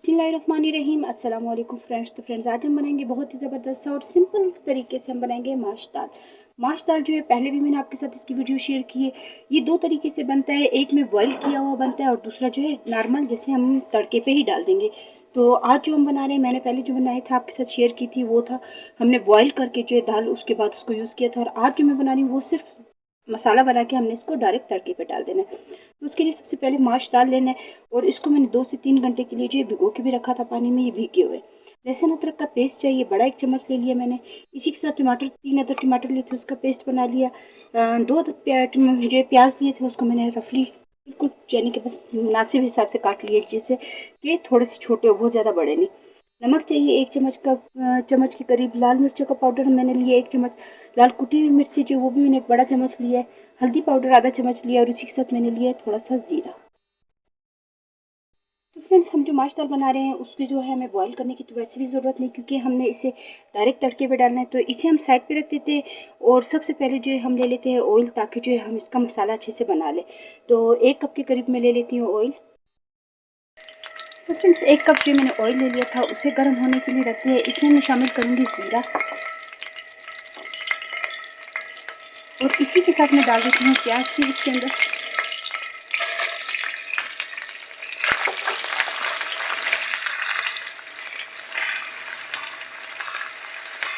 बिस्मिल्लाहिर्रहमानिर्रहीम। अस्सलाम वालेकुम फ्रेंड्स। आज हम बनाएंगे बहुत ही ज़बरदस्त सा और सिंपल तरीके से हम बनाएंगे माश दाल। माश दाल जो है पहले भी मैंने आपके साथ इसकी वीडियो शेयर की है। ये दो तरीके से बनता है, एक में बॉईल किया हुआ बनता है और दूसरा जो है नॉर्मल जैसे हम तड़के पे ही डाल देंगे। तो आज जो हम बना रहे हैं, मैंने पहले जो बनाया था आपके साथ शेयर की थी वो था हमने बॉईल करके जो है दाल उसके बाद उसको यूज़ किया था, और आज जो मैं बना रही हूँ वो सिर्फ मसाला बना के हमने इसको डायरेक्ट तड़के पे डाल देना है। तो उसके लिए सबसे पहले माश डाल लेना है और इसको मैंने 2 से 3 घंटे के लिए जो है भिगो के भी रखा था पानी में, ये भीगे हुए। लहसुन अदरक का पेस्ट चाहिए, बड़ा 1 चम्मच ले लिया मैंने। इसी के साथ टमाटर 3 अदर टमाटर लिए थे, उसका पेस्ट बना लिया। 2 जो प्याज लिए थे उसको मैंने रफली बिल्कुल यानी कि बस मुनासिब हिसाब से काट लिए, जिससे कि थोड़े से छोटे हो, बहुत ज़्यादा बड़े नहीं। नमक चाहिए 1 चम्मच का, चम्मच के करीब। लाल मिर्चों का पाउडर मैंने लिया 1 चम्मच। लाल कुटी हुई मिर्ची जो वो भी मैंने एक बड़ा चम्मच लिया है। हल्दी पाउडर आधा चम्मच लिया और उसी के साथ मैंने लिया है थोड़ा सा जीरा। तो फ्रेंड्स, हम जो माश दाल बना रहे हैं उसकी जो है हमें बॉईल करने की तो वैसे भी ज़रूरत नहीं, क्योंकि हमने इसे डायरेक्ट तड़के पे डालना है। तो इसे हम साइड पे रख देते हैं और सबसे पहले जो है हम ले लेते हैं ऑयल, ताकि जो है हम इसका मसाला अच्छे से बना लें। तो 1 कप के करीब मैं ले लेती हूँ ऑयल। तो फ्रेंड्स, 1 कप जो मैंने ऑयल ले लिया था उसे गर्म होने के लिए रख दिया है। इसमें मैं शामिल करूँगी ज़ीरा और इसी के साथ मैं डाल देती हूँ प्याज भी इसके अंदर।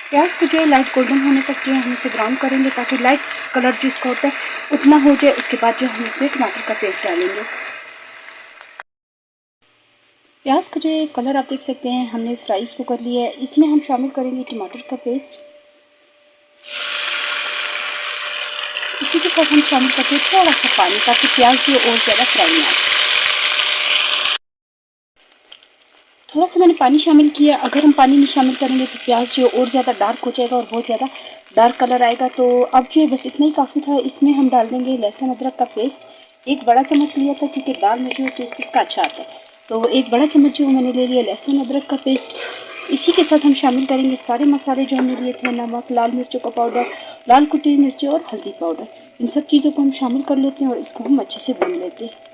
प्याज को जो है लाइट गोल्डन होने तक जो है हम इसे ब्राउन करेंगे, ताकि लाइट कलर जो इसका होता है उतना हो जाए। उसके बाद जो हम इसमें टमाटर का पेस्ट डालेंगे। प्याज का जो है कलर आप देख सकते हैं, हमने फ्राई इसको कर लिया है। इसमें हम शामिल करेंगे टमाटर का पेस्ट। इसी के साथ हम शामिल करते हैं थोड़ा सा पानी, ताकि प्याज जो और ज़्यादा फ्राई ना हो। थोड़ा सा मैंने पानी शामिल किया। अगर हम पानी नहीं शामिल करेंगे तो प्याज जो और ज़्यादा डार्क हो जाएगा और बहुत ज़्यादा डार्क कलर आएगा। तो अब जो है बस इतना ही काफ़ी था। इसमें हम डाल देंगे लहसुन अदरक का पेस्ट। 1 बड़ा चम्मच लिया था, क्योंकि दाल में जो टेस्ट इसका अच्छा आता है। तो 1 बड़ा चम्मच जो मैंने ले लिया लहसुन अदरक का पेस्ट। इसी के साथ हम शामिल करेंगे सारे मसाले जो हमने लिए थे, नमक, लाल मिर्चों का पाउडर, लाल कुटी हुई मिर्ची और हल्दी पाउडर। इन सब चीज़ों को हम शामिल कर लेते हैं और इसको हम अच्छे से भून लेते हैं।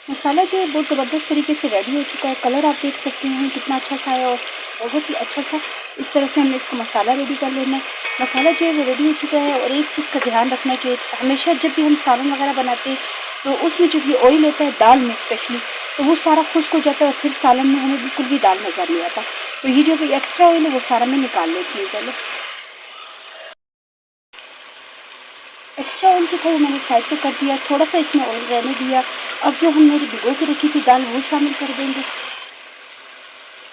मसाला जो है बहुत ज़बरदस्त तरीके से रेडी हो चुका है। कलर आप देख सकते हैं कितना अच्छा सा है और बहुत ही अच्छा सा इस तरह से हमने इसका मसाला रेडी कर लेना है। मसाला जो है वो रेडी हो चुका है। और एक चीज़ का ध्यान रखना है कि हमेशा जब भी हम सालन वगैरह बनाते हैं तो उसमें जो भी ऑयल होता है दाल में स्पेशली, तो वो सारा खुश्क हो जाता है और फिर सालन में हमें बिल्कुल भी दाल नज़र नहीं आता। तो ये जो भी एक्स्ट्रा ऑयल है वो सारा मैं निकाल लेती हूँ पहले। एक्स्ट्रा ऑयल जो था वो मैंने साइड पे कर दिया, थोड़ा सा इसमें ऑयल रहने दिया। अब जो हमने भिगो के रखी थी दाल वो शामिल कर देंगे।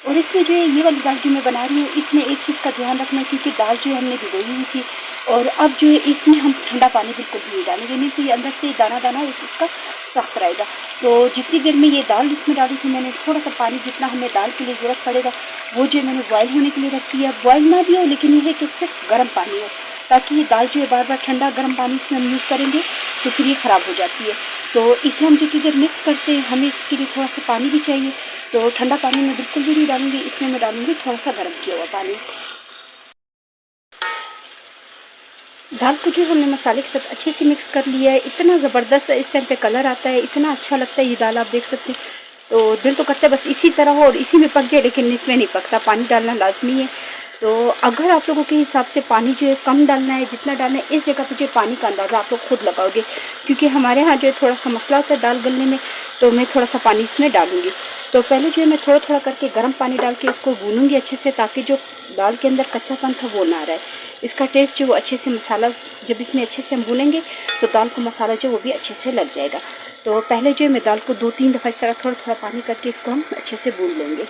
और इसमें जो है ये वाली दाल जो मैं बना रही हूँ, इसमें एक चीज़ का ध्यान रखना है, क्योंकि दाल जो है हमने भिगोई हुई थी। और अब जो है इसमें हम ठंडा पानी बिल्कुल भी नहीं डालेंगे, नहीं तो ये अंदर से दाना दाना इसका सख्त रहेगा। तो जितनी देर में ये दाल इसमें डाली थी मैंने, थोड़ा सा पानी जितना हमें दाल के लिए ज़रूरत पड़ेगा वो जो मैंने बॉयल होने के लिए रख दिया। बॉयल ना भी हो, लेकिन ये है कि सिर्फ गर्म पानी हो, ताकि ये दाल जो है बार बार ठंडा गर्म पानी इसमें हम यूज़ करेंगे तो फिर ये ख़राब हो जाती है। तो इसे हम जितनी देर मिक्स करते हैं, हमें इसके लिए थोड़ा सा पानी भी चाहिए। तो ठंडा पानी मैं बिल्कुल भी नहीं डालूंगी, इसमें मैं डालूंगी थोड़ा सा गर्म किया हुआ पानी। दाल को जो हमने मसाले के साथ अच्छे से मिक्स कर लिया है। इतना ज़बरदस्त इस टाइम पे कलर आता है, इतना अच्छा लगता है ये दाल, आप देख सकते हैं। तो दिल तो करता है बस इसी तरह हो और इसी में पक जाए, लेकिन इसमें नहीं पकता, पानी डालना लाजमी है। तो अगर आप लोगों के हिसाब से पानी जो है कम डालना है, जितना डालना है इस जगह पे जो पानी का अंदाज़ा आप लोग खुद लगाओगे, क्योंकि हमारे यहाँ जो है थोड़ा सा मसला होता है दाल गलने में, तो मैं थोड़ा सा पानी इसमें डालूंगी। तो पहले जो है मैं थोड़ा थोड़ा करके गर्म पानी डाल के इसको भूनूंगी अच्छे से, ताकि जो दाल के अंदर कच्चापन था वो ना रहे। इसका टेस्ट जो वो अच्छे से मसाला जब इसमें अच्छे से हम भूनेंगे तो दाल को मसाला जो वो भी अच्छे से लग जाएगा। तो पहले जो है मैं दाल को 2-3 दफ़ा इस तरह थोड़ा थोड़ा पानी करके इसको हम अच्छे से भून लेंगे।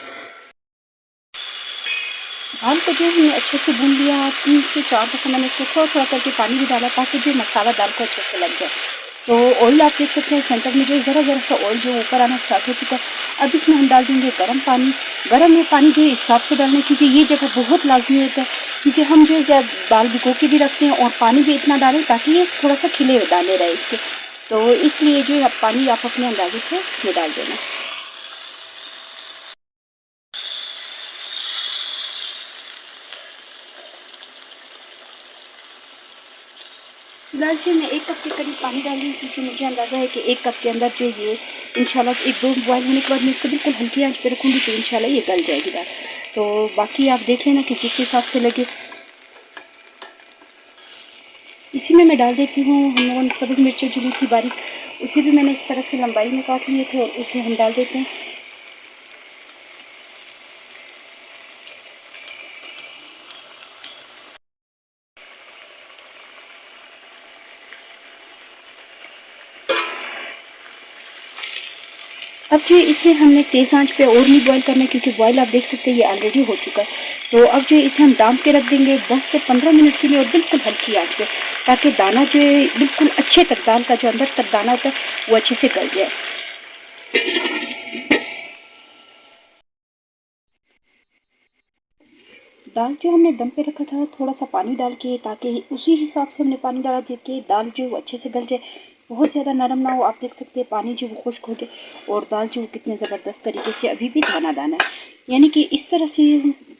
दाल को जो हमने अच्छे से भून लिया, 3 से 4 दफ़ा मैंने इसको थोड़ा थोड़ा करके पानी भी डाला, ताकि जो मसाला दाल को अच्छे से लग जाए। तो ऑयल आप देख सकते हैं सेंटर में जो ज़रा ज़रा सा ऑयल जो ऊपर आना स्टार्ट हो चुका है। अब इसमें हम डाल देंगे गर्म पानी। गर्म में पानी जो हिसाब से डालना है, क्योंकि ये जगह बहुत लाजमी होता है, क्योंकि हम जो है दाल भिगो के भी रखते हैं और पानी भी इतना डालें ताकि ये थोड़ा सा खिले दाने रहे इसके। तो इसलिए जो है पानी आप अपने अंदाजे से इसमें डाल देना। फिलहाल से मैं 1 कप के करीब पानी डाल रही हूँ, क्योंकि मुझे अंदाज़ा है कि 1 कप के अंदर जो ये इंशाल्लाह 1-2 बॉयल होने के बाद मैं इसको बिल्कुल हल्की आंच पे रखूँगी, तो इंशाल्लाह ये गल जाएगी दाल। तो बाकी आप देख लेना कि जिस हिसाब से लगे। इसी में मैं डाल देती हूँ हम लोगों ने सब्ज़ मिर्चें जो ली थी बारीक, उसे भी मैंने इस तरह से लंबाई में काट लिए थे, और उसे हम डाल देते हैं। अब जो इसे हमने तेज़ आंच पे और नहीं बॉईल करना है, क्योंकि बॉईल आप देख सकते हैं ये ऑलरेडी हो चुका है। तो अब जो इसे हम दाम के रख देंगे 10 से 15 मिनट के लिए, और बिल्कुल हल्की आंच पे, ताकि दाना जो है बिल्कुल अच्छे तक, दाल का जो अंदर तक दाना होता है वो अच्छे से गल जाए। दाल जो हमने दम पे रखा था थोड़ा सा पानी डाल के, ताकि उसी हिसाब से हमने पानी डाला जिसके दाल जो वो अच्छे से गल जाए, बहुत ज़्यादा नरम ना हो। आप देख सकते हैं पानी जो वो खुश्क हो गया, और दाल जो कितने ज़बरदस्त तरीके से अभी भी दाना दाना है। यानी कि इस तरह से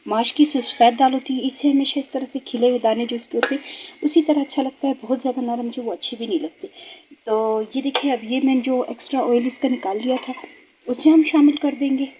माश की सफ़ेद दाल होती है, इससे हमेशा इस तरह से खिले हुए दाने जो इसके होते हैं उसी तरह अच्छा लगता है। बहुत ज़्यादा नरम जो वो अच्छे भी नहीं लगते। तो ये देखिए, अब ये मैंने जो एक्स्ट्रा ऑयल इसका निकाल लिया था उसे हम शामिल कर देंगे।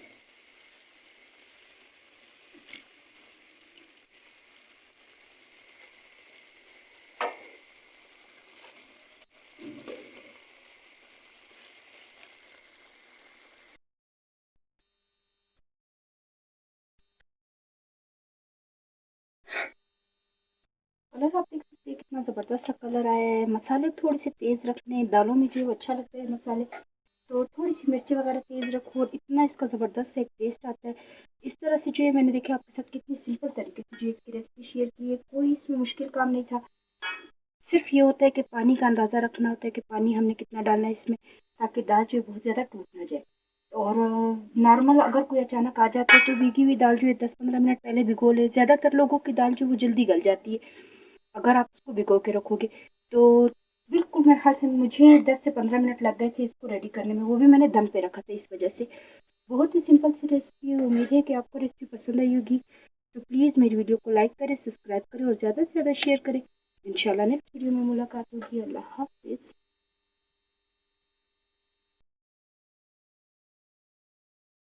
कलर आप देख सकते हैं कितना ज़बरदस्त सा कलर आया है। मसाले थोड़े से तेज़ रख लें, दालों में जो है वो अच्छा लगता है मसाले, तो थोड़ी सी मिर्ची वगैरह तेज़ रखो, और इतना इसका ज़बरदस्त सा एक टेस्ट आता है। इस तरह से जो है मैंने देखा आपके साथ कितनी सिंपल तरीके से जो इसकी रेसिपी शेयर की है, कोई इसमें मुश्किल काम नहीं था। सिर्फ ये होता है कि पानी का अंदाज़ा रखना होता है कि पानी हमने कितना डालना है इसमें, ताकि दाल जो है बहुत ज़्यादा टूट ना जाए। और नॉर्मल अगर कोई अचानक आ जाता है तो भीगी हुई दाल जो है 10-15 मिनट पहले भिगो ले। ज़्यादातर लोगों की दाल जो वो जल्दी गल जाती है अगर आप उसको भिगो के रखोगे। तो बिल्कुल मेरे ख्याल से मुझे 10 से 15 मिनट लग गए थे इसको रेडी करने में, वो भी मैंने दम पे रखा था इस वजह से। बहुत ही सिंपल सी रेसिपी है। उम्मीद है कि आपको रेसिपी पसंद आई होगी। तो प्लीज़ मेरी वीडियो को लाइक करें, सब्सक्राइब करें, और ज़्यादा से ज़्यादा शेयर करें। इंशाल्लाह नेक्स्ट वीडियो में मुलाकात होगी। अल्लाह हाफ़िज़।